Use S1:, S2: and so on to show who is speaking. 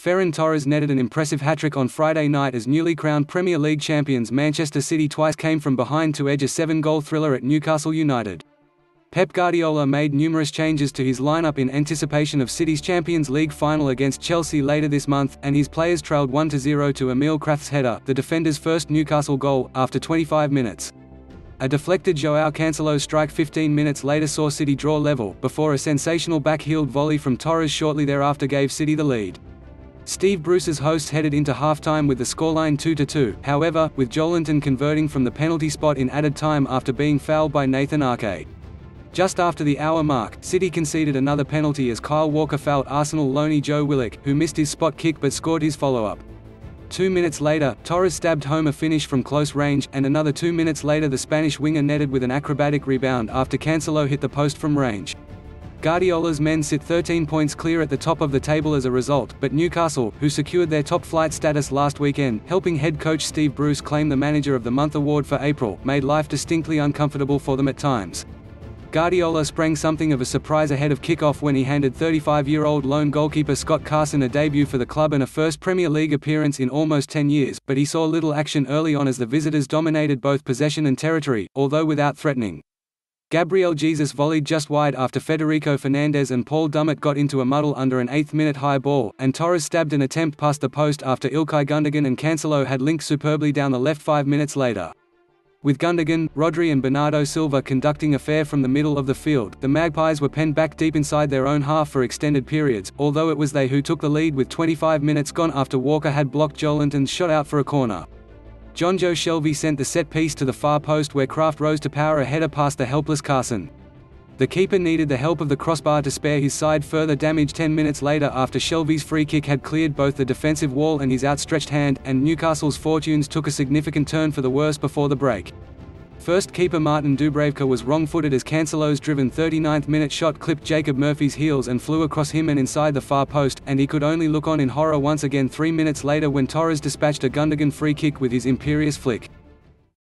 S1: Ferran Torres netted an impressive hat-trick on Friday night as newly crowned Premier League champions Manchester City twice came from behind to edge a 7-goal thriller at Newcastle United. Pep Guardiola made numerous changes to his lineup in anticipation of City's Champions League final against Chelsea later this month, and his players trailed 1-0 to Emil Krafth's header, the defender's first Newcastle goal, after 25 minutes. A deflected Joao Cancelo strike 15 minutes later saw City draw level, before a sensational back-heeled volley from Torres shortly thereafter gave City the lead. Steve Bruce's hosts headed into half-time with the scoreline 2-2, however, with Joelinton converting from the penalty spot in added time after being fouled by Nathan Ake. Just after the hour mark, City conceded another penalty as Kyle Walker fouled Arsenal loanee Joe Willock, who missed his spot kick but scored his follow-up. 2 minutes later, Torres stabbed home a finish from close range, and another 2 minutes later the Spanish winger netted with an acrobatic rebound after Cancelo hit the post from range. Guardiola's men sit 13 points clear at the top of the table as a result, but Newcastle, who secured their top-flight status last weekend, helping head coach Steve Bruce claim the Manager of the Month award for April, made life distinctly uncomfortable for them at times. Guardiola sprang something of a surprise ahead of kick-off when he handed 35-year-old lone goalkeeper Scott Carson a debut for the club and a first Premier League appearance in almost 10 years, but he saw little action early on as the visitors dominated both possession and territory, although without threatening. Gabriel Jesus volleyed just wide after Federico Fernandez and Dummett got into a muddle under an 8th-minute high ball, and Torres stabbed an attempt past the post after Ilkay Gundogan and Cancelo had linked superbly down the left 5 minutes later. With Gundogan, Rodri and Bernardo Silva conducting a fair from the middle of the field, the Magpies were penned back deep inside their own half for extended periods, although it was they who took the lead with 25 minutes gone after Walker had blocked Joelinton's shot out for a corner. Jonjo Shelvey sent the set piece to the far post where Krafth rose to power a header past the helpless Carson. The keeper needed the help of the crossbar to spare his side further damage 10 minutes later after Shelvey's free kick had cleared both the defensive wall and his outstretched hand, and Newcastle's fortunes took a significant turn for the worse before the break. First keeper Martin Dubravka was wrong-footed as Cancelo's driven 39th-minute shot clipped Jacob Murphy's heels and flew across him and inside the far post, and he could only look on in horror once again 3 minutes later when Torres dispatched a Gundogan free kick with his imperious flick.